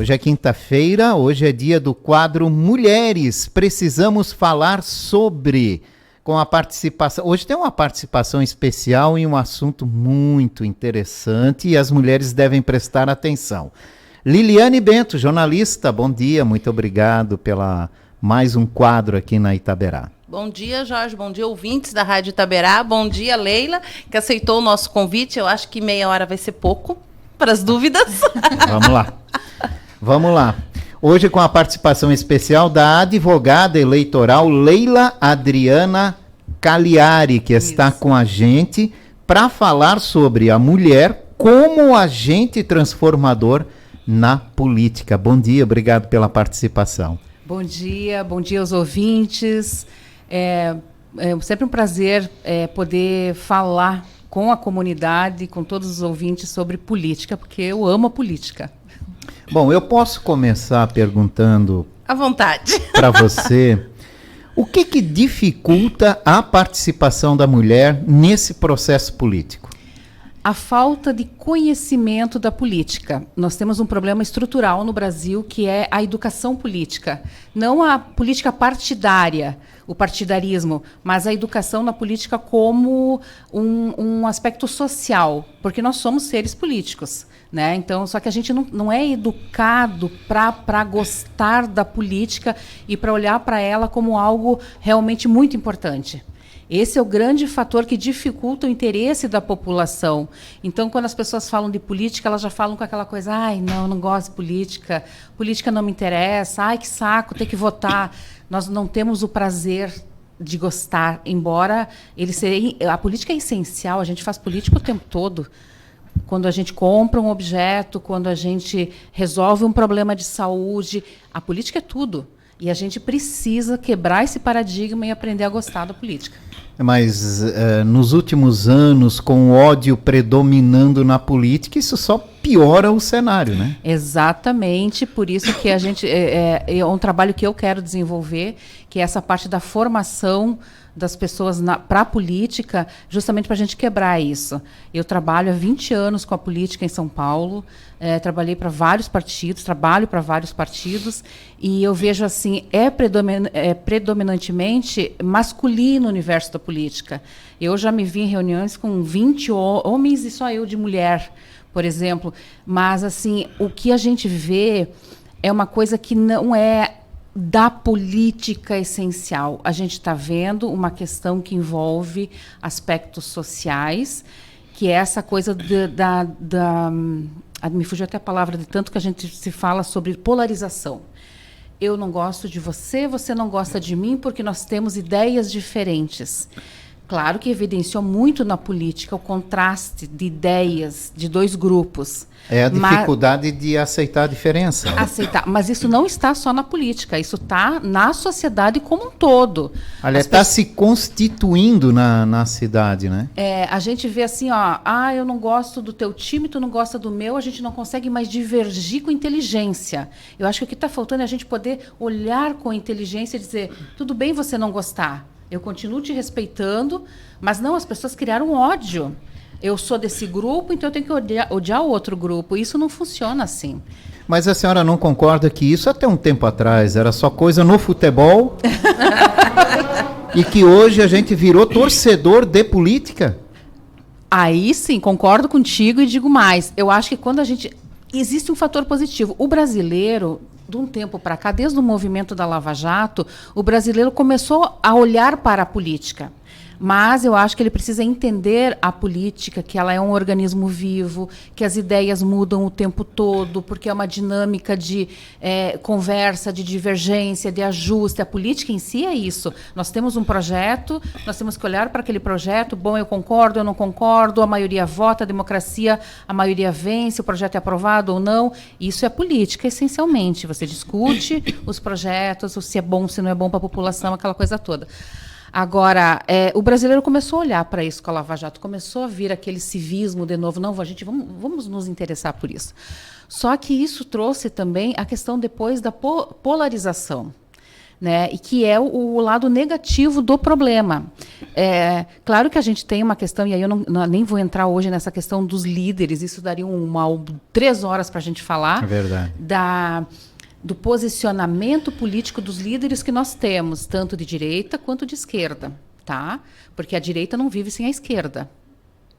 Hoje é quinta-feira, hoje é dia do quadro Mulheres. Precisamos falar sobre, com a participação. Hoje tem uma participação especial em um assunto muito interessante e as mulheres devem prestar atenção. Liliane Bento, jornalista, bom dia, muito obrigado pela mais um quadro aqui na Itaberá. Bom dia, Jorge. Bom dia, ouvintes da Rádio Itaberá. Bom dia, Leila, que aceitou o nosso convite. Eu acho que meia hora vai ser pouco para as dúvidas. Vamos lá. Vamos lá. Hoje com a participação especial da advogada eleitoral Leila Adriana Cagliari, que está com a gente para falar sobre a mulher como agente transformador na política. Bom dia, obrigado pela participação. Bom dia aos ouvintes. É sempre um prazer poder falar com a comunidade, com todos os ouvintes sobre política, porque eu amo a política. Bom, eu posso começar perguntando à vontade para você, o que dificulta a participação da mulher nesse processo político? A falta de conhecimento da política. Nós temos um problema estrutural no Brasil, que é a educação política. Não a política partidária, o partidarismo, mas a educação na política como um aspecto social, porque nós somos seres políticos, né? Então, só que a gente não é educado para gostar da política e para olhar para ela como algo realmente muito importante. Esse é o grande fator que dificulta o interesse da população. Então, quando as pessoas falam de política, elas já falam com aquela coisa, ai, não gosto de política, política não me interessa, ai, que saco, ter que votar. Nós não temos o prazer de gostar, embora a política é essencial, a gente faz política o tempo todo. Quando a gente compra um objeto, quando a gente resolve um problema de saúde, a política é tudo. E a gente precisa quebrar esse paradigma e aprender a gostar da política. Mas nos últimos anos, com o ódio predominando na política, isso só piora o cenário, né? Exatamente, por isso que a gente é um trabalho que eu quero desenvolver, que é essa parte da formação das pessoas para a política, justamente para a gente quebrar isso. Eu trabalho há 20 anos com a política em São Paulo, trabalhei para vários partidos, trabalho para vários partidos, e eu vejo assim, predominantemente masculino o universo da política. Eu já me vi em reuniões com 20 homens e só eu de mulher, por exemplo. Mas assim, o que a gente vê é uma coisa que não é da política essencial. A gente está vendo uma questão que envolve aspectos sociais, que é essa coisa me fugiu até a palavra, de tanto que a gente se fala sobre polarização. Eu não gosto de você, você não gosta de mim, porque nós temos ideias diferentes. Claro que evidenciou muito na política o contraste de ideias de dois grupos. É a dificuldade de aceitar a diferença. Aceitar, mas isso não está só na política, isso está na sociedade como um todo. Aliás, está se constituindo na cidade, né? A gente vê assim, eu não gosto do teu time, tu não gosta do meu, a gente não consegue mais divergir com inteligência. Eu acho que o que está faltando é a gente poder olhar com inteligência e dizer, tudo bem você não gostar, eu continuo te respeitando, mas não, as pessoas criaram ódio. Eu sou desse grupo, então eu tenho que odiar o outro grupo. Isso não funciona assim. Mas a senhora não concorda que isso até um tempo atrás era só coisa no futebol e que hoje a gente virou torcedor de política? Aí sim, concordo contigo e digo mais. Eu acho que quando a gente... Existe um fator positivo. O brasileiro, de um tempo para cá, desde o movimento da Lava Jato, o brasileiro começou a olhar para a política. Mas eu acho que ele precisa entender a política, que ela é um organismo vivo, que as ideias mudam o tempo todo, porque é uma dinâmica de conversa, de divergência, de ajuste. A política em si é isso. Nós temos um projeto, nós temos que olhar para aquele projeto, bom, eu concordo, eu não concordo, a maioria vota, a democracia, a maioria vence, o projeto é aprovado ou não. Isso é política, essencialmente. Você discute os projetos, se é bom, se não é bom para a população, aquela coisa toda. Agora, o brasileiro começou a olhar para isso com a Lava Jato, começou a vir aquele civismo de novo. Não, vamos nos interessar por isso. Só que isso trouxe também a questão depois da polarização. né? E que é o lado negativo do problema. Claro que a gente tem uma questão, e aí eu nem vou entrar hoje nessa questão dos líderes, isso daria 3 horas para a gente falar. É verdade. Do posicionamento político dos líderes que nós temos, tanto de direita quanto de esquerda, tá? Porque a direita não vive sem a esquerda.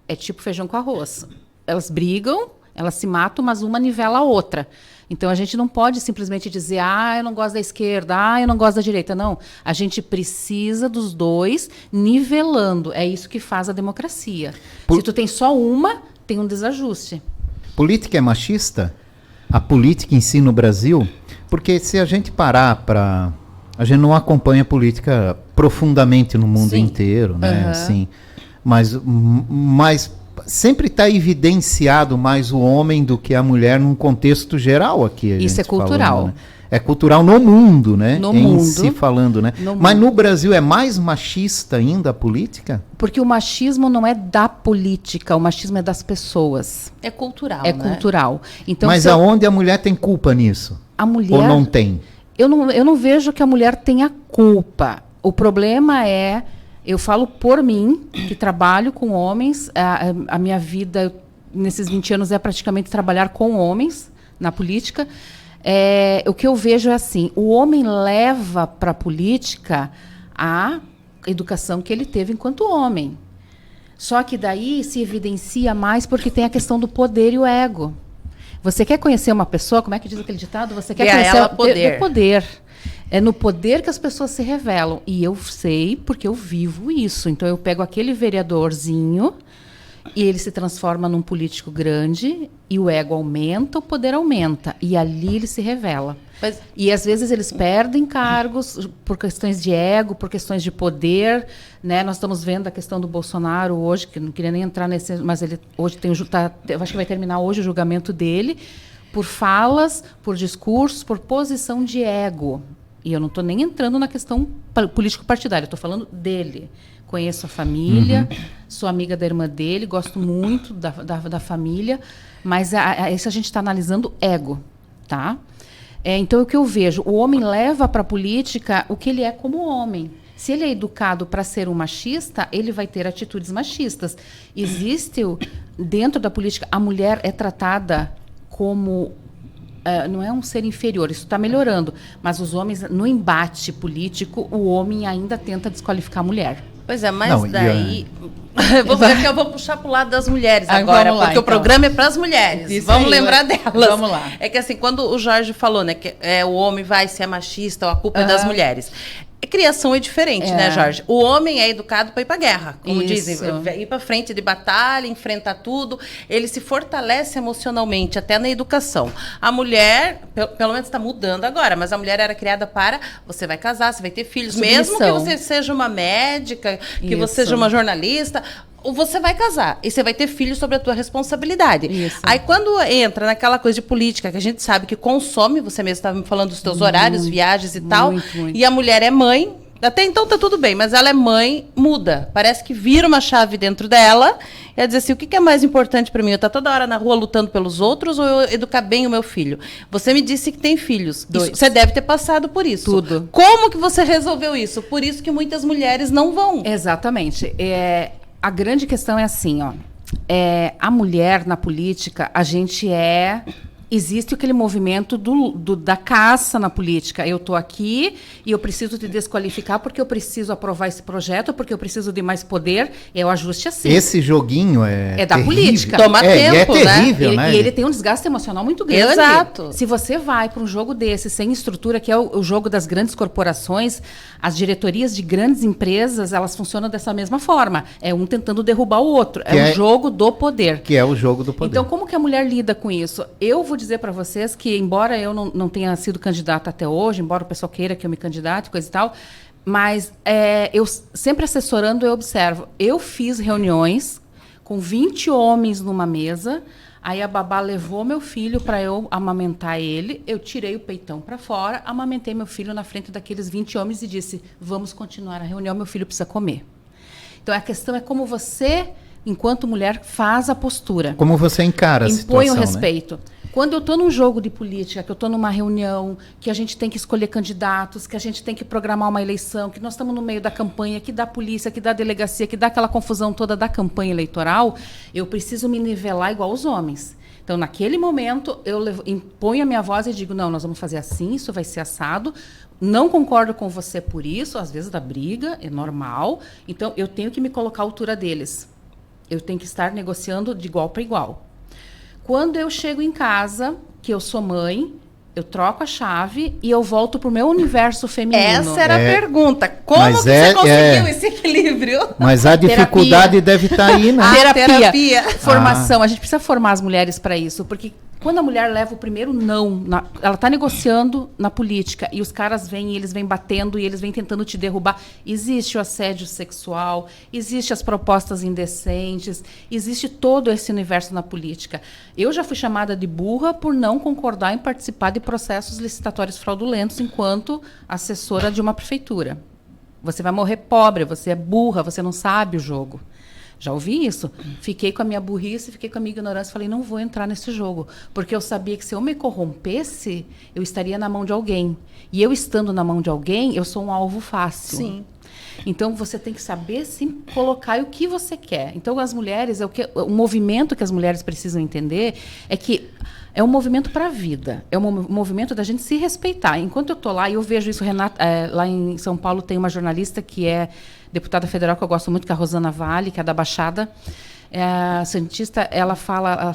É tipo feijão com arroz. Elas brigam, elas se matam, mas uma nivela a outra. Então, a gente não pode simplesmente dizer, eu não gosto da esquerda, eu não gosto da direita. Não, a gente precisa dos dois nivelando. É isso que faz a democracia. Se tu tem só uma, tem um desajuste. Política é machista? A política em si no Brasil? Porque se a gente parar para... A gente não acompanha política profundamente no mundo inteiro, né? Uhum. Assim, mas sempre está evidenciado mais o homem do que a mulher num contexto geral aqui. Isso é cultural. Falando, né? É cultural no mundo, né? No em mundo. si falando, né? Mas no Brasil é mais machista ainda a política? Porque o machismo não é da política, o machismo é das pessoas. É cultural, É né? cultural. Então, Mas aonde a mulher tem culpa nisso? A mulher... Ou não tem? Eu não vejo que a mulher tenha culpa. O problema é... Eu falo por mim, que trabalho com homens. A minha vida, nesses 20 anos, é praticamente trabalhar com homens na política. O que eu vejo é assim, o homem leva para a política a educação que ele teve enquanto homem. Só que daí se evidencia mais porque tem a questão do poder e o ego. Você quer conhecer uma pessoa, como é que diz aquele ditado? Você quer conhecer ela poder. O poder. É no poder que as pessoas se revelam. E eu sei porque eu vivo isso. Então eu pego aquele vereadorzinho e ele se transforma num político grande e o ego aumenta, o poder aumenta. E ali ele se revela. E às vezes eles perdem cargos por questões de ego, por questões de poder, né? Nós estamos vendo a questão do Bolsonaro hoje, que eu não queria nem entrar nesse, mas ele hoje eu acho que vai terminar hoje o julgamento dele, por falas, por discursos, por posição de ego. E eu não estou nem entrando na questão político-partidária, estou falando dele. Conheço a família, sou amiga da irmã dele, gosto muito da família, mas isso a gente está analisando ego, tá? Então, o que eu vejo, o homem leva para a política o que ele é como homem. Se ele é educado para ser um machista, ele vai ter atitudes machistas. Existe, dentro da política, a mulher é tratada como... não é um ser inferior, isso está melhorando. Mas os homens, no embate político, o homem ainda tenta desqualificar a mulher. Pois é, mas Não, daí... eu vou puxar para o lado das mulheres agora, vamos lá, porque o então. programa é para as mulheres. Isso Vamos aí, lembrar delas. Vamos lá. É que assim, quando o Jorge falou, né, que o homem vai ser machista, ou a culpa é das mulheres. A criação é diferente, né, Jorge? O homem é educado para ir para a guerra, como dizem, ir para frente de batalha, enfrentar tudo. Ele se fortalece emocionalmente, até na educação. A mulher, pelo menos está mudando agora, mas a mulher era criada para você vai casar, você vai ter filhos, mesmo que você seja uma médica, que você seja uma jornalista. Você vai casar e você vai ter filhos sob a tua responsabilidade. Isso. Aí quando entra naquela coisa de política, que a gente sabe que consome, você mesmo estava me falando dos teus horários, viagens e tal, e a mulher é mãe, até então tá tudo bem, mas ela é mãe, muda. Parece que vira uma chave dentro dela, e ela diz assim, o que é mais importante para mim? Eu estar toda hora na rua lutando pelos outros ou eu educar bem o meu filho? Você me disse que tem filhos. Você deve ter passado por isso. Tudo. Como que você resolveu isso? Por isso que muitas mulheres não vão. Exatamente. A grande questão é assim, ó. A mulher na política, existe aquele movimento da caça na política. Eu estou aqui e eu preciso te desqualificar porque eu preciso aprovar esse projeto, porque eu preciso de mais poder. É o ajuste assim. Esse joguinho é da terrível. política. Toma tempo, é terrível, né? né? E ele tem um desgaste emocional muito grande. Exato. Se você vai para um jogo desse, sem estrutura, que é o jogo das grandes corporações, as diretorias de grandes empresas, elas funcionam dessa mesma forma. É um tentando derrubar o outro. É um jogo do poder. Que é o jogo do poder. Então, como que a mulher lida com isso? Eu vou dizer para vocês que, embora eu não tenha sido candidata até hoje, embora o pessoal queira que eu me candidate, coisa e tal, mas eu sempre assessorando, eu observo. Eu fiz reuniões com 20 homens numa mesa, aí a babá levou meu filho para eu amamentar ele, eu tirei o peitão para fora, amamentei meu filho na frente daqueles 20 homens e disse, vamos continuar a reunião, meu filho precisa comer. Então, a questão é como você enquanto mulher, faz a postura. Como você encara a situação, Impõe o né? respeito. Quando eu estou num jogo de política, que eu estou numa reunião, que a gente tem que escolher candidatos, que a gente tem que programar uma eleição, que nós estamos no meio da campanha, que dá polícia, que dá delegacia, que dá aquela confusão toda da campanha eleitoral, eu preciso me nivelar igual os homens. Então, naquele momento, eu imponho a minha voz e digo, não, nós vamos fazer assim, isso vai ser assado, não concordo com você por isso, às vezes dá briga, é normal, então eu tenho que me colocar à altura deles. Eu tenho que estar negociando de igual para igual. Quando eu chego em casa, que eu sou mãe, eu troco a chave e eu volto pro meu universo feminino. Essa era a pergunta. Como que você conseguiu esse equilíbrio? Mas a dificuldade deve estar aí, né? Terapia. Formação. A gente precisa formar as mulheres para isso, porque quando a mulher leva o primeiro não, ela está negociando na política e os caras vêm e eles vêm batendo e eles vêm tentando te derrubar. Existe o assédio sexual, existe as propostas indecentes, existe todo esse universo na política. Eu já fui chamada de burra por não concordar em participar de processos licitatórios fraudulentos enquanto assessora de uma prefeitura. Você vai morrer pobre, você é burra, você não sabe o jogo. Já ouvi isso. Fiquei com a minha burrice, fiquei com a minha ignorância. Falei, não vou entrar nesse jogo. Porque eu sabia que se eu me corrompesse, eu estaria na mão de alguém. E eu estando na mão de alguém, eu sou um alvo fácil. Sim. Então, você tem que saber, sim, colocar o que você quer. Então, as mulheres, o movimento que as mulheres precisam entender é que é um movimento para a vida. É um movimento da gente se respeitar. Enquanto eu estou lá, e eu vejo isso, Renata, lá em São Paulo tem uma jornalista que é deputada federal, que eu gosto muito, que é a Rosana Vale, que é da Baixada, a cientista, ela fala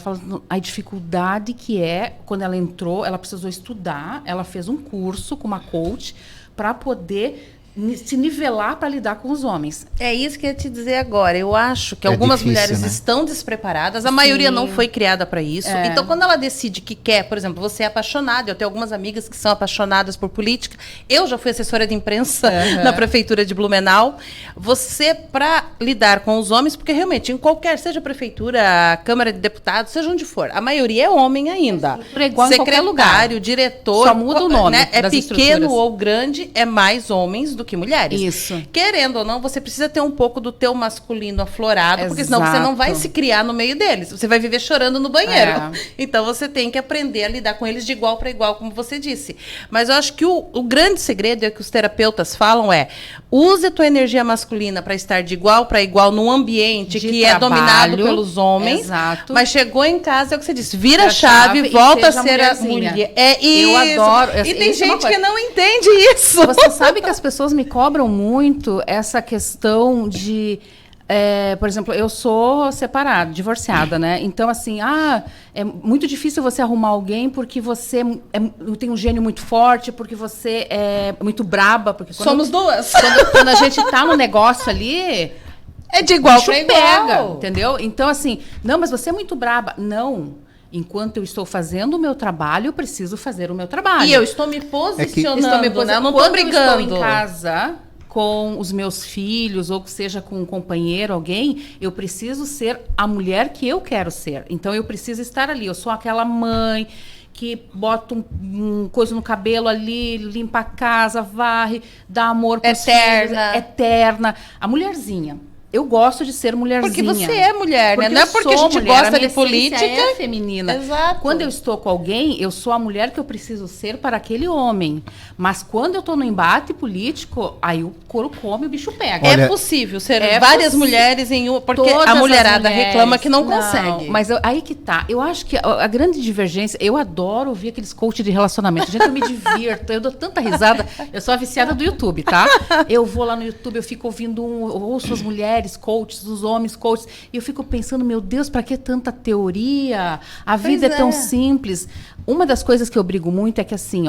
a dificuldade que é, quando ela entrou, ela precisou estudar, ela fez um curso com uma coach para poder se nivelar para lidar com os homens. É isso que eu ia te dizer agora. Eu acho que algumas difícil, mulheres né? estão despreparadas, a maioria não foi criada para isso. Então, quando ela decide que quer, por exemplo, você é apaixonada, eu tenho algumas amigas que são apaixonadas por política, eu já fui assessora de imprensa na prefeitura de Blumenau. Você, para lidar com os homens, porque realmente, em qualquer, seja prefeitura, Câmara de Deputados, seja onde for, a maioria é homem ainda. É igual em qualquer lugar. Secretário, diretor, só muda o nome, né? É das pequeno ou grande, é mais homens do que mulheres. Isso. Querendo ou não, você precisa ter um pouco do teu masculino aflorado, porque senão você não vai se criar no meio deles. Você vai viver chorando no banheiro. Então você tem que aprender a lidar com eles de igual para igual, como você disse. Mas eu acho que o grande segredo, é que os terapeutas falam, use a tua energia masculina para estar de igual para igual num ambiente de que trabalho, é dominado pelos homens. Exato. Mas chegou em casa, é o que você disse, vira a chave, volta a ser a mulher. É isso. Eu adoro. E tem gente que não entende isso. Você sabe que as pessoas me cobram muito essa questão de... por exemplo, eu sou separada, divorciada, né? Então, assim, é muito difícil você arrumar alguém porque você tem um gênio muito forte, porque você é muito braba. Porque somos duas. Quando a gente tá no negócio ali... É de igual para igual. Pega, entendeu? Então, assim, não, mas você é muito braba. Não. Enquanto eu estou fazendo o meu trabalho, eu preciso fazer o meu trabalho. E eu estou me posicionando, né? Eu não estou Quando brigando. Eu estou em casa com os meus filhos, ou que seja com um companheiro, alguém, eu preciso ser a mulher que eu quero ser. Então, eu preciso estar ali. Eu sou aquela mãe que bota um coisa no cabelo ali, limpa a casa, varre, dá amor para os filhos, eterna. A mulherzinha. Eu gosto de ser mulherzinha. Porque você é mulher, né? Não é porque a gente gosta de política. É feminina. Exato. Quando eu estou com alguém, eu sou a mulher que eu preciso ser para aquele homem. Mas quando eu estou no embate político, aí o couro come, o bicho pega. Olha, é possível ser várias mulheres em uma... Porque a mulherada reclama que não consegue. Mas aí que tá. Eu acho que a grande divergência... Eu adoro ouvir aqueles coach de relacionamento. Gente, eu me divirto. Eu dou tanta risada. Eu sou a viciada do YouTube, tá? Eu vou lá no YouTube, eu fico ouvindo ouço as mulheres coaches, os homens coaches, e eu fico pensando, meu Deus, para que tanta teoria? A vida é tão simples. Uma das coisas que eu brigo muito é que assim,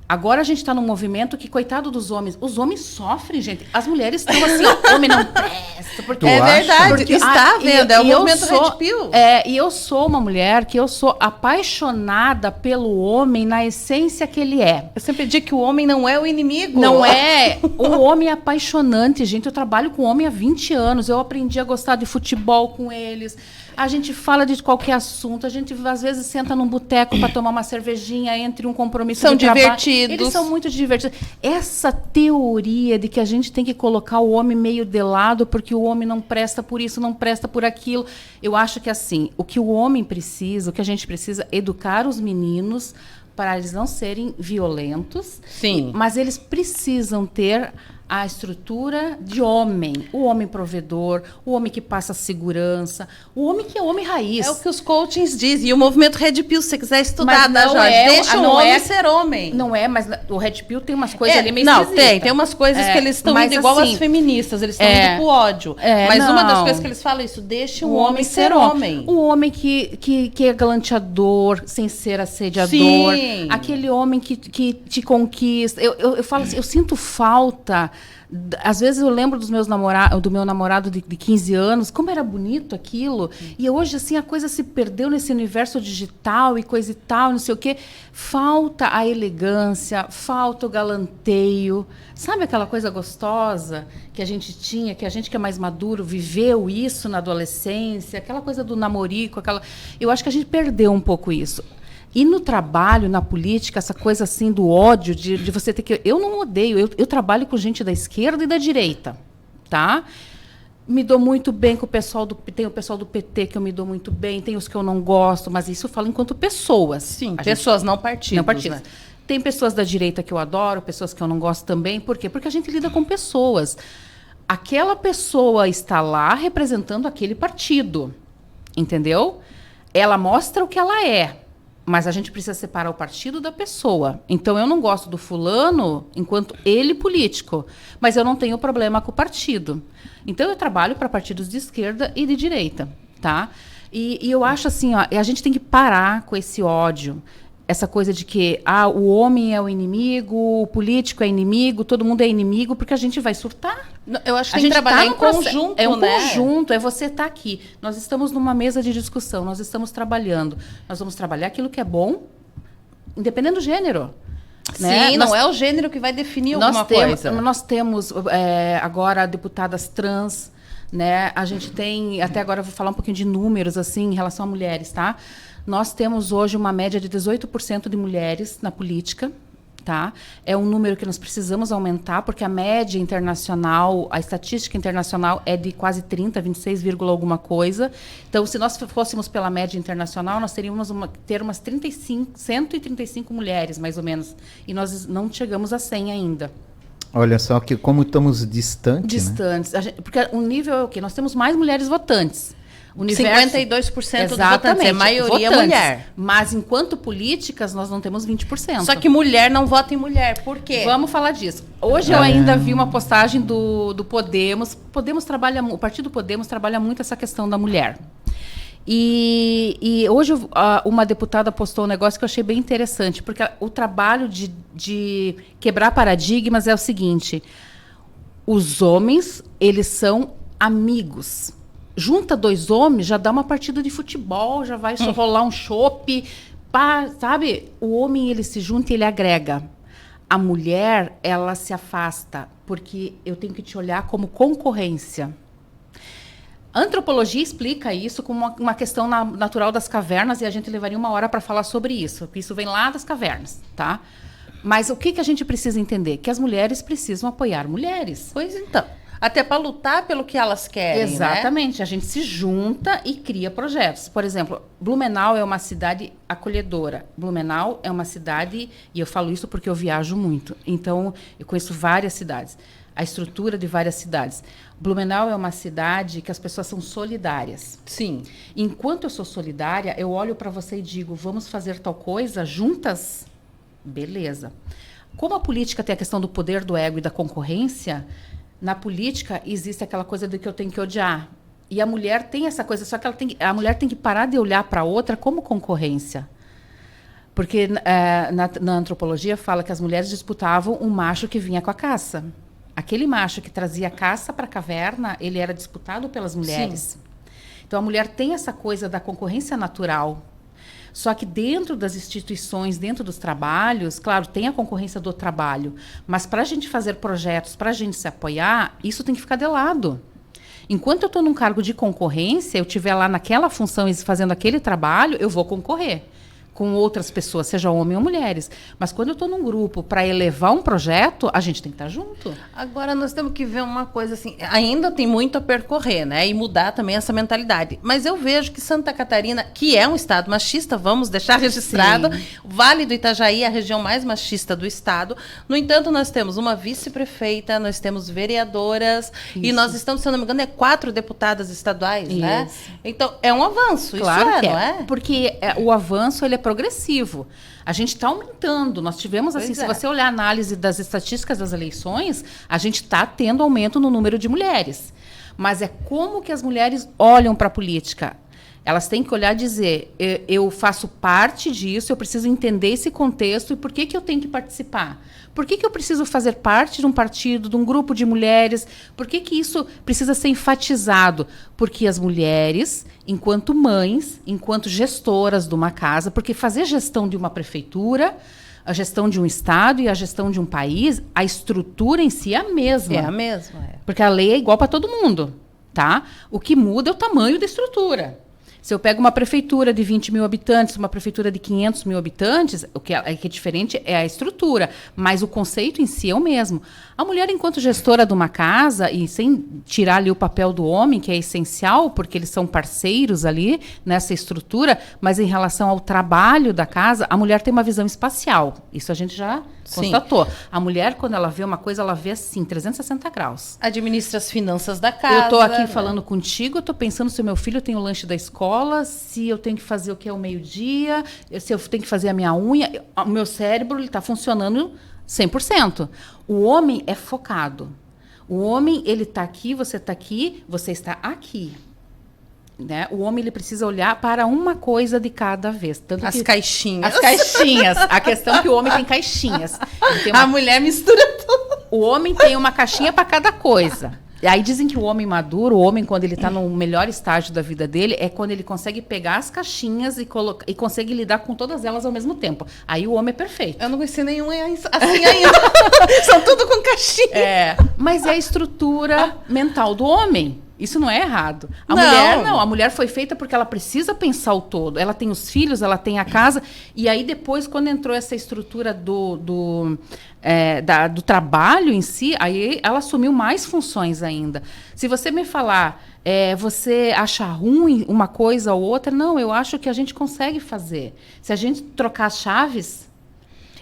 agora a gente está num movimento que, coitado dos homens, os homens sofrem, gente. As mulheres estão assim, homem não presta. Porque é verdade, porque, está vendo, é o movimento Red Pill. E eu sou uma mulher que eu sou apaixonada pelo homem na essência que ele é. Eu sempre digo que o homem não é o inimigo. Não é. O homem é apaixonante, gente. Eu trabalho com homem há 20 anos. Eu aprendi a gostar de futebol com eles. A gente fala de qualquer assunto, a gente às vezes senta num boteco para tomar uma cervejinha entre um compromisso São de trabalho. divertidos. Eles são muito divertidos. Essa teoria de que a gente tem que colocar o homem meio de lado porque o homem não presta por isso, não presta por aquilo. Eu acho que assim, o que o homem precisa, o que a gente precisa é educar os meninos para eles não serem violentos. Sim. Mas eles precisam ter a estrutura de homem, o homem provedor, o homem que passa segurança, o homem que é homem raiz. É o que os coachings dizem. E o movimento Red Pill, se você quiser estudar, Mas não Jorge? é, Deixa o não homem é- ser homem. Não é, mas o Red Pill tem umas coisas ali meio não, esquisitas. tem umas coisas que eles estão mas indo igual assim, as feministas, eles estão é, indo pro ódio. é, Mas uma das não. coisas que eles falam é isso, deixa o homem ser homem. O homem que é galanteador, sem ser assediador. Sim. Aquele homem que te conquista. Eu falo assim, eu sinto falta. Às vezes eu lembro do meu namorado de 15 anos, como era bonito aquilo. E hoje, assim, a coisa se perdeu nesse universo digital e coisa e tal, não sei o quê. Falta a elegância, falta o galanteio. Sabe aquela coisa gostosa que a gente tinha, que a gente que é mais maduro viveu isso na adolescência, aquela coisa do namorico, eu acho que a gente perdeu um pouco isso. E no trabalho, na política, essa coisa assim do ódio, de você ter que... Eu não odeio, eu trabalho com gente da esquerda e da direita, tá? Me dou muito bem com o pessoal tem o pessoal do PT que eu me dou muito bem, tem os que eu não gosto, mas isso eu falo enquanto pessoas. Sim, pessoas, não partidos. não partidos. Né? Tem pessoas da direita que eu adoro, pessoas que eu não gosto também. Por quê? Porque a gente lida com pessoas. Aquela pessoa está lá representando aquele partido, entendeu? Ela mostra o que ela é. Mas a gente precisa separar o partido da pessoa. Então, eu não gosto do fulano enquanto ele político, mas eu não tenho problema com o partido. Então, eu trabalho para partidos de esquerda e de direita, tá? E eu acho assim, ó, a gente tem que parar com esse ódio. Essa coisa de que o homem é o inimigo, o político é inimigo, todo mundo é inimigo, porque a gente vai surtar. Eu acho que A tem que gente trabalhar tá em no processo. conjunto, É um né? conjunto, é você estar aqui. Nós estamos numa mesa de discussão, nós estamos trabalhando. Nós vamos trabalhar aquilo que é bom, independente do gênero. Sim, né? não é o gênero que vai definir alguma coisa. Nós temos agora deputadas trans, né? A gente tem, até agora eu vou falar um pouquinho de números assim em relação a mulheres, tá? Nós temos hoje uma média de 18% de mulheres na política, tá? É um número que nós precisamos aumentar, porque a média internacional, a estatística internacional é de quase 30, 26, alguma coisa. Então, se nós fôssemos pela média internacional, nós teríamos ter umas 135 mulheres, mais ou menos. E nós não chegamos a 100 ainda. Olha só que como estamos distantes, né? Distantes. Porque o nível é o quê? Nós temos mais mulheres votantes. 52% dos votantes, Exatamente, é maioria votantes. mulher. Mas enquanto políticas, nós não temos 20%. Só que mulher não vota em mulher. Por quê? Vamos falar disso. Hoje eu ainda vi uma postagem do Podemos. O Partido Podemos trabalha muito essa questão da mulher. E hoje uma deputada postou um negócio que eu achei bem interessante, porque o trabalho de quebrar paradigmas é o seguinte: os homens, eles são amigos. Junta dois homens, já dá uma partida de futebol, já vai só rolar um chopp, sabe? O homem, ele se junta e ele agrega. A mulher, ela se afasta, porque eu tenho que te olhar como concorrência. A antropologia explica isso como uma questão natural das cavernas, e a gente levaria 1 hora para falar sobre isso, porque isso vem lá das cavernas, tá? Mas o que a gente precisa entender? Que as mulheres precisam apoiar mulheres. Pois então. Até para lutar pelo que elas querem, Exatamente. Né? A gente se junta e cria projetos. Por exemplo, Blumenau é uma cidade acolhedora. Blumenau é uma cidade, e eu falo isso porque eu viajo muito, então eu conheço várias cidades, a estrutura de várias cidades. Blumenau é uma cidade que as pessoas são solidárias. Sim. Enquanto eu sou solidária, eu olho para você e digo, vamos fazer tal coisa juntas? Beleza. Como a política tem a questão do poder, do ego e da concorrência, na política existe aquela coisa de que eu tenho que odiar. E a mulher tem essa coisa, só que a mulher tem que parar de olhar para a outra como concorrência. Porque na antropologia fala que as mulheres disputavam um macho que vinha com a caça. Aquele macho que trazia a caça para a caverna, ele era disputado pelas mulheres. Sim. Então a mulher tem essa coisa da concorrência natural. Só que dentro das instituições, dentro dos trabalhos, claro, tem a concorrência do trabalho, mas para a gente fazer projetos, para a gente se apoiar, isso tem que ficar de lado. Enquanto eu estou num cargo de concorrência, eu estiver lá naquela função e fazendo aquele trabalho, eu vou concorrer com outras pessoas, seja homem ou mulheres. Mas quando eu estou num grupo para elevar um projeto, a gente tem que estar junto. Agora, nós temos que ver uma coisa assim, ainda tem muito a percorrer, né? E mudar também essa mentalidade. Mas eu vejo que Santa Catarina, que é um estado machista, vamos deixar registrado, o Vale do Itajaí é a região mais machista do estado. No entanto, nós temos uma vice-prefeita, nós temos vereadoras, e nós estamos, se eu não me engano, 4 deputadas estaduais, né? Então, é um avanço, claro isso que não é? Porque o avanço, ele é progressivo. A gente está aumentando. Nós tivemos, assim, se você olhar a análise das estatísticas das eleições, a gente está tendo aumento no número de mulheres. Mas é como que as mulheres olham para a política. Elas têm que olhar e dizer, eu faço parte disso, eu preciso entender esse contexto e por que eu tenho que participar? Por que eu preciso fazer parte de um partido, de um grupo de mulheres? Por que isso precisa ser enfatizado? Porque as mulheres, enquanto mães, enquanto gestoras de uma casa, porque fazer gestão de uma prefeitura, a gestão de um estado e a gestão de um país, a estrutura em si é a mesma. É a mesma. Porque a lei é igual para todo mundo, tá? O que muda é o tamanho da estrutura. Se eu pego uma prefeitura de 20 mil habitantes, uma prefeitura de 500 mil habitantes, o que é diferente é a estrutura, mas o conceito em si é o mesmo. A mulher, enquanto gestora de uma casa, e sem tirar ali o papel do homem, que é essencial, porque eles são parceiros ali nessa estrutura, mas em relação ao trabalho da casa, a mulher tem uma visão espacial. Isso a gente já constatou. A mulher, quando ela vê uma coisa, ela vê assim, 360 graus. Administra as finanças da casa. Eu estou aqui falando contigo, eu estou pensando se o meu filho tem o lanche da escola, se eu tenho que fazer o que é o meio-dia, se eu tenho que fazer a minha unha. O meu cérebro está funcionando 100%. O homem é focado. O homem, ele está aqui, você está aqui. Né? O homem, ele precisa olhar para uma coisa de cada vez. Tanto as caixinhas. As caixinhas. A questão é que o homem tem caixinhas. A mulher mistura tudo. O homem tem uma caixinha para cada coisa. E aí dizem que o homem maduro, o homem, quando ele está no melhor estágio da vida dele, é quando ele consegue pegar as caixinhas e consegue lidar com todas elas ao mesmo tempo. Aí o homem é perfeito. Eu não conheci nenhum assim ainda. São tudo com caixinha. Mas é a estrutura mental do homem. Isso não é errado. A mulher foi feita porque ela precisa pensar o todo. Ela tem os filhos, ela tem a casa. E aí depois, quando entrou essa estrutura do trabalho em si, aí ela assumiu mais funções ainda. Se você me falar, você acha ruim uma coisa ou outra, não, eu acho que a gente consegue fazer. Se a gente trocar as chaves...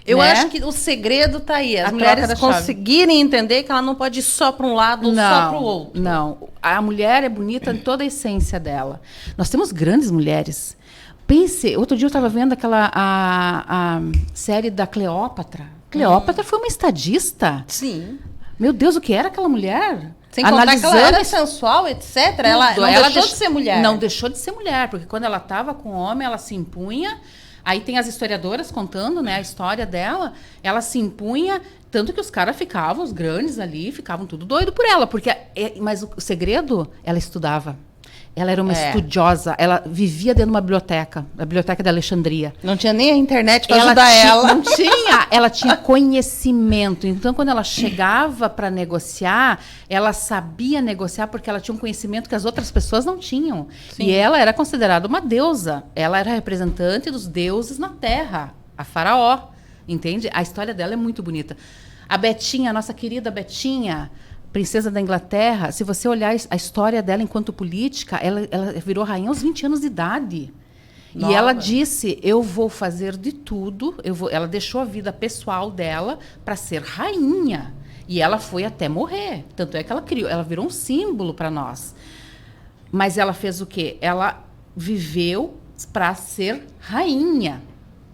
Eu acho que o segredo está aí. As mulheres conseguirem entender que ela não pode ir só para um lado ou só para o outro. Não. A mulher é bonita em toda a essência dela. Nós temos grandes mulheres. Pense, outro dia eu estava vendo a série da Cleópatra. Cleópatra foi uma estadista. Sim. Meu Deus, o que era aquela mulher? Sem contar que ela era sensual, etc. Ela deixou de ser mulher. Não deixou de ser mulher, porque quando ela estava com o homem, ela se impunha. Aí tem as historiadoras contando, né, a história dela. Ela se impunha, tanto que os caras ficavam, os grandes ali, ficavam tudo doido por ela. Mas o segredo, ela estudava. Ela era uma estudiosa. Ela vivia dentro de uma biblioteca, a Biblioteca de Alexandria. Não tinha nem a internet para ajudar ela. Não tinha. Ela tinha conhecimento. Então, quando ela chegava para negociar, ela sabia negociar porque ela tinha um conhecimento que as outras pessoas não tinham. Sim. E ela era considerada uma deusa. Ela era representante dos deuses na Terra, a faraó. Entende? A história dela é muito bonita. A Betinha, a nossa querida Betinha... princesa da Inglaterra, se você olhar a história dela enquanto política, ela virou rainha aos 20 anos de idade. Nova. E ela disse, eu vou fazer de tudo, ela deixou a vida pessoal dela para ser rainha. E ela foi até morrer. Tanto é que ela virou um símbolo para nós. Mas ela fez o quê? Ela viveu para ser rainha.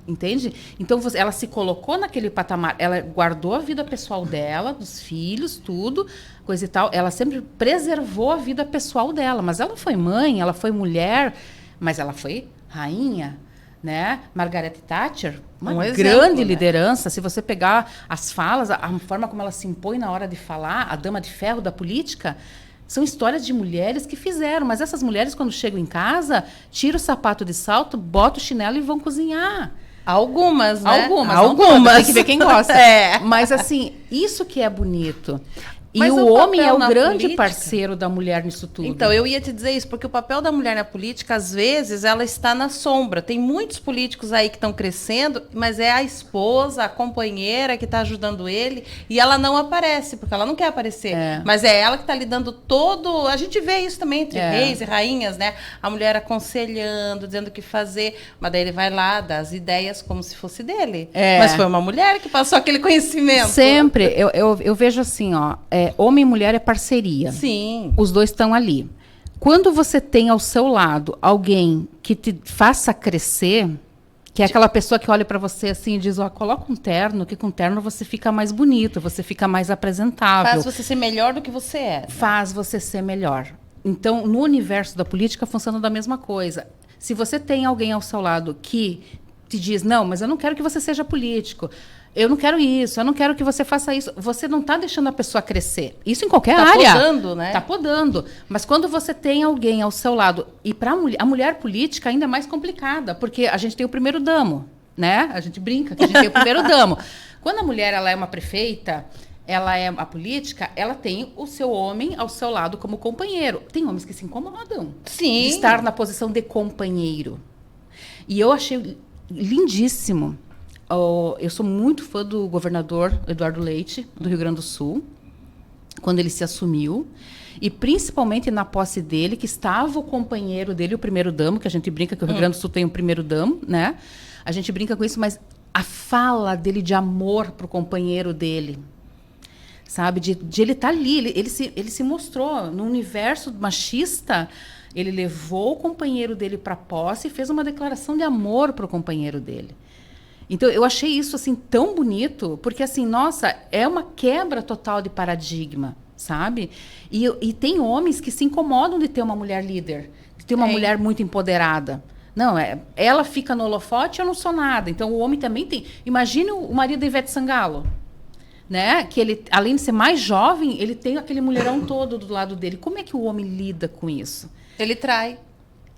Entende? Então, ela se colocou naquele patamar, ela guardou a vida pessoal dela, dos filhos, tudo, coisa e tal. Ela sempre preservou a vida pessoal dela, mas ela foi mãe, ela foi mulher, mas ela foi rainha, né? Margaret Thatcher, uma grande liderança. Se você pegar as falas, a forma como ela se impõe na hora de falar, a dama de ferro da política... São histórias de mulheres que fizeram, mas essas mulheres, quando chegam em casa, tiram o sapato de salto, botam o chinelo e vão cozinhar. Algumas, né? Algumas. Tem que ver quem gosta. Mas, assim, isso que é bonito. E Mas o homem é o grande política... parceiro da mulher nisso tudo. Então, eu ia te dizer isso, porque o papel da mulher na política, às vezes, ela está na sombra. Tem muitos políticos aí que estão crescendo, mas é a esposa, a companheira que está ajudando ele, e ela não aparece, porque ela não quer aparecer. Mas é ela que está lhe dando todo... A gente vê isso também entre reis e rainhas, né? A mulher aconselhando, dizendo o que fazer, mas daí ele vai lá, dá as ideias como se fosse dele. Mas foi uma mulher que passou aquele conhecimento. Sempre. Eu vejo assim, ó... homem e mulher é parceria. Sim. Os dois estão ali. Quando você tem ao seu lado alguém que te faça crescer, que é aquela pessoa que olha para você assim e diz, ó, coloca um terno, que com terno você fica mais bonito, você fica mais apresentável. Faz você ser melhor do que você é. Né? Faz você ser melhor. Então, no universo da política funciona da mesma coisa. Se você tem alguém ao seu lado que te diz, não, mas eu não quero que você seja político, eu não quero isso, eu não quero que você faça isso. Você não está deixando a pessoa crescer. Isso em qualquer área. Está podando, né? Está podando. Mas quando você tem alguém ao seu lado, e para a mulher política ainda é mais complicada, porque a gente tem o primeiro damo, né? A gente brinca que a gente tem o primeiro damo. Quando a mulher ela é uma prefeita, ela é a política, ela tem o seu homem ao seu lado como companheiro. Tem homens que se incomodam de estar na posição de companheiro. E eu achei lindíssimo. Eu sou muito fã do governador Eduardo Leite, do Rio Grande do Sul, quando ele se assumiu, e principalmente na posse dele, que estava o companheiro dele, o primeiro-damo, que a gente brinca que o Rio Grande do Sul tem um primeiro-damo, né? A gente brinca com isso, mas a fala dele de amor para o companheiro dele, sabe? De ele estar ali, ele se mostrou no universo machista, ele levou o companheiro dele para a posse e fez uma declaração de amor para o companheiro dele. Então, eu achei isso, assim, tão bonito, porque, assim, nossa, é uma quebra total de paradigma, sabe? E tem homens que se incomodam de ter uma mulher líder, de ter uma mulher muito empoderada. Não, ela fica no holofote, eu não sou nada. Então, o homem também tem... Imagine o marido da Ivete Sangalo, né? Que ele, além de ser mais jovem, ele tem aquele mulherão todo do lado dele. Como é que o homem lida com isso? Ele trai.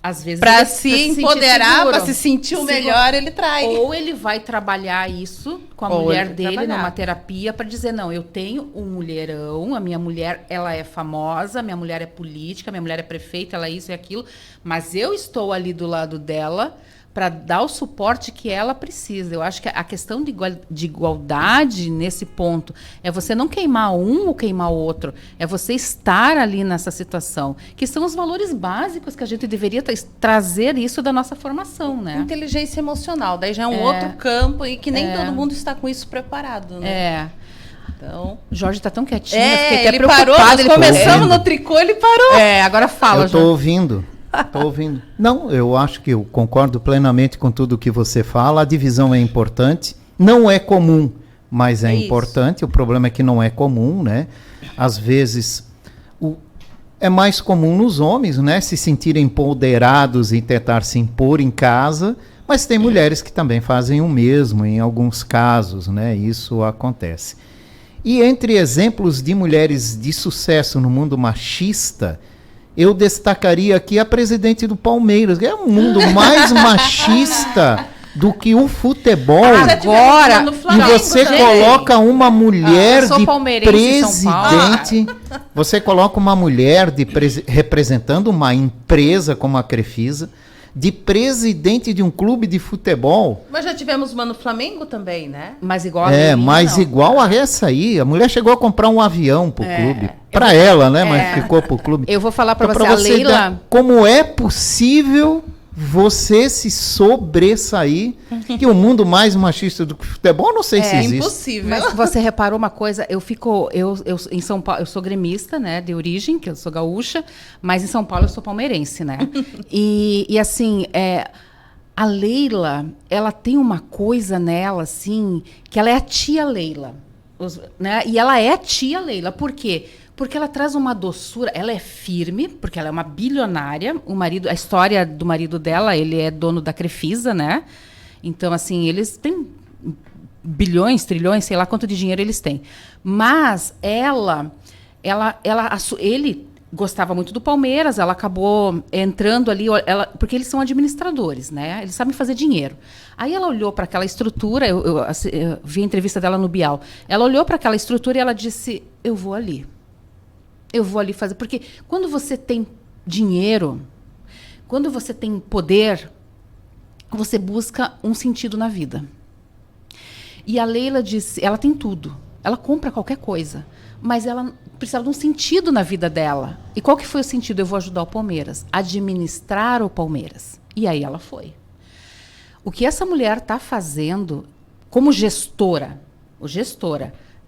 Às vezes para se empoderar, para se sentir o melhor, ele trai. Ou ele vai trabalhar isso com a mulher dele numa terapia para dizer, não, eu tenho um mulherão, a minha mulher, ela é famosa, minha mulher é política, minha mulher é prefeita, ela é isso e aquilo, mas eu estou ali do lado dela para dar o suporte que ela precisa. Eu acho que a questão de igualdade nesse ponto é você não queimar um ou queimar o outro. É você estar ali nessa situação. Que são os valores básicos que a gente deveria trazer isso da nossa formação, né? Inteligência emocional. Daí já é um outro campo e que nem todo mundo está com isso preparado, né? Então, Jorge tá tão quietinho. Ele parou. Nós começamos no tricô, ele parou. Agora fala, Eu estou ouvindo. Estou ouvindo. Não, eu acho que eu concordo plenamente com tudo que você fala. A divisão é importante. Não é comum, mas é importante. O problema é que não é comum, né? Às vezes é mais comum nos homens, né? Se sentirem empoderados e tentar se impor em casa. Mas tem mulheres que também fazem o mesmo em alguns casos, né? Isso acontece. E entre exemplos de mulheres de sucesso no mundo machista, eu destacaria aqui a presidente do Palmeiras, que é um mundo mais machista do que o futebol. Agora, e você coloca uma mulher de presidente, você coloca uma mulher representando uma empresa como a Crefisa, de presidente de um clube de futebol. Mas já tivemos uma no Flamengo também, né? Mas igual a mas igual a essa aí. A mulher chegou a comprar um avião pro clube. Para ela, né? Mas ficou pro clube. Eu vou falar para você, a Leila... Como é possível você se sobressair, que o mundo mais machista do que o futebol, não sei se existe. É impossível. Mas você reparou uma coisa, eu em São Paulo, eu sou gremista, né, de origem, que eu sou gaúcha, mas em São Paulo eu sou palmeirense, né? e assim, a Leila, ela tem uma coisa nela, assim, que ela é a tia Leila, né? E ela é a tia Leila, por quê? Porque ela traz uma doçura, ela é firme, porque ela é uma bilionária, a história do marido dela, ele é dono da Crefisa, né? Então, assim, eles têm bilhões, trilhões, sei lá quanto de dinheiro eles têm. Mas ele gostava muito do Palmeiras, ela acabou entrando ali, porque eles são administradores, né? Eles sabem fazer dinheiro. Aí ela olhou para aquela estrutura, eu vi a entrevista dela no Bial, ela olhou para aquela estrutura e ela disse, eu vou ali. Eu vou ali fazer. Porque quando você tem dinheiro, quando você tem poder, você busca um sentido na vida. E a Leila disse, ela tem tudo. Ela compra qualquer coisa. Mas ela precisava de um sentido na vida dela. E qual que foi o sentido? Eu vou ajudar o Palmeiras. Administrar o Palmeiras. E aí ela foi. O que essa mulher está fazendo como gestora,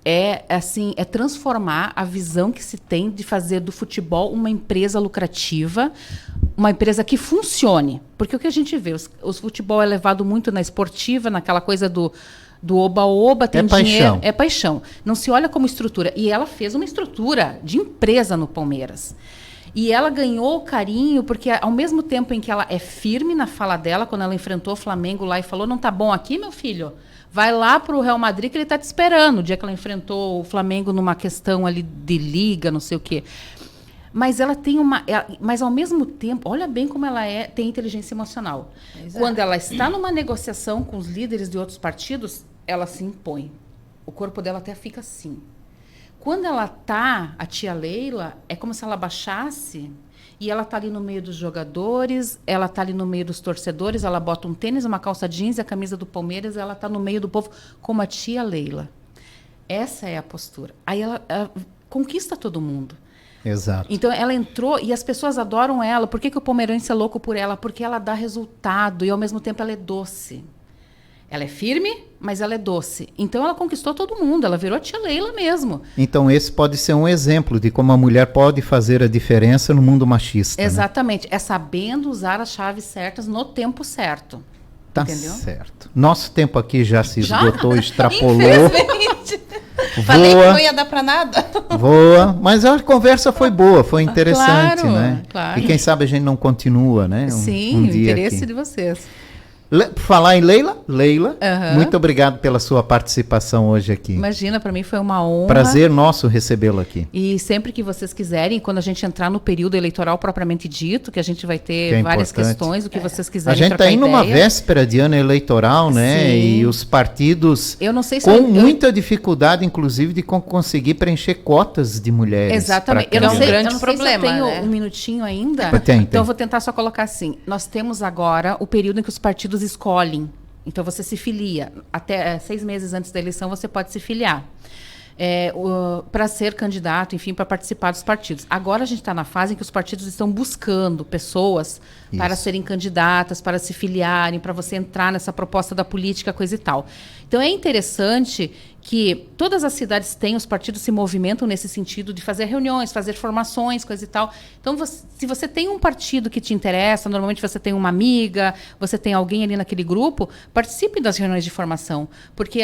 é transformar a visão que se tem de fazer do futebol uma empresa lucrativa, uma empresa que funcione. Porque o que a gente vê, o futebol é levado muito na esportiva, naquela coisa do oba-oba, tem dinheiro, é paixão. Não se olha como estrutura. E ela fez uma estrutura de empresa no Palmeiras. E ela ganhou o carinho, porque ao mesmo tempo em que ela é firme na fala dela, quando ela enfrentou o Flamengo lá e falou, não tá bom aqui, meu filho? Vai lá pro Real Madrid que ele tá te esperando. O dia que ela enfrentou o Flamengo numa questão ali de liga, não sei o quê. Mas ela tem mas ao mesmo tempo, olha bem como ela tem inteligência emocional. Exato. Quando ela está numa negociação com os líderes de outros partidos, ela se impõe. O corpo dela até fica assim. Quando ela tá, a tia Leila, é como se ela baixasse e ela tá ali no meio dos jogadores, ela tá ali no meio dos torcedores, ela bota um tênis, uma calça jeans e a camisa do Palmeiras, ela tá no meio do povo, como a tia Leila. Essa é a postura. Aí ela conquista todo mundo. Exato. Então ela entrou e as pessoas adoram ela. Por que o palmeirense é louco por ela? Porque ela dá resultado e ao mesmo tempo ela é doce. Ela é firme, mas ela é doce. Então ela conquistou todo mundo, ela virou a tia Leila mesmo. Então esse pode ser um exemplo de como a mulher pode fazer a diferença no mundo machista. Exatamente. Né? É sabendo usar as chaves certas no tempo certo. Tá entendeu? Certo. Nosso tempo aqui já se esgotou, extrapolou. Falei que não ia dar para nada. Voa, mas a conversa foi boa, foi interessante, claro, né? Claro. E quem sabe a gente não continua, né? Sim, o interesse de vocês. Por falar em Leila, muito obrigado pela sua participação hoje aqui. Imagina, para mim foi uma honra. Prazer nosso recebê-la aqui. E sempre que vocês quiserem, quando a gente entrar no período eleitoral propriamente dito, que a gente vai ter que várias importante. Questões, o que vocês quiserem. A gente está aí numa véspera de ano eleitoral, né? Sim. E os partidos eu não sei se com muita dificuldade, inclusive, de conseguir preencher cotas de mulheres. Exatamente. Eu não sei, problema, se eu tenho um minutinho ainda. Tem. Então eu vou tentar só colocar assim. Nós temos agora o período em que os partidos escolhem. Então você se filia. Até 6 meses antes da eleição você pode se filiar. Para ser candidato, enfim, para participar dos partidos. Agora a gente está na fase em que os partidos estão buscando pessoas para serem candidatas, para se filiarem, para você entrar nessa proposta da política, coisa e tal. Então é interessante que todas as cidades têm, os partidos se movimentam nesse sentido de fazer reuniões, fazer formações, coisa e tal. Então, se você tem um partido que te interessa, normalmente você tem uma amiga, você tem alguém ali naquele grupo, participe das reuniões de formação. Porque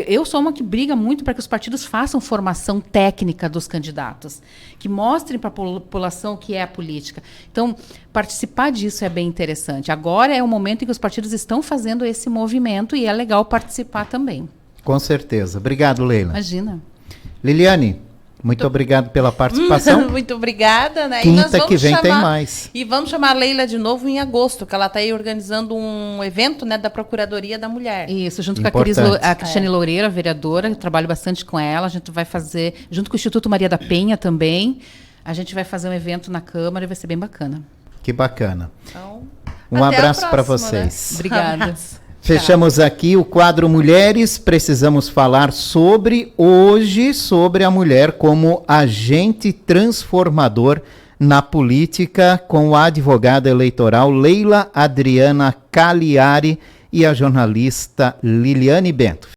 eu sou uma que briga muito para que os partidos façam formação técnica dos candidatos, que mostrem para a população o que é a política. Então, participar disso é bem interessante. Agora é o momento em que os partidos estão fazendo esse movimento e é legal participar também. Com certeza. Obrigado, Leila. Imagina. Liliane, muito obrigado pela participação. Muito obrigada, né? Quinta que vem tem mais. E vamos chamar a Leila de novo em agosto, que ela está aí organizando um evento, né, da Procuradoria da Mulher. Isso, junto com a Cristiane Loureira, vereadora, eu trabalho bastante com ela. A gente vai fazer, junto com o Instituto Maria da Penha também, a gente vai fazer um evento na Câmara e vai ser bem bacana. Que bacana. Então, um abraço para vocês. Né? Obrigada. Fechamos aqui o quadro Mulheres. Precisamos falar hoje sobre a mulher como agente transformador na política, com a advogada eleitoral Leila Adriana Cagliari e a jornalista Liliane Bento.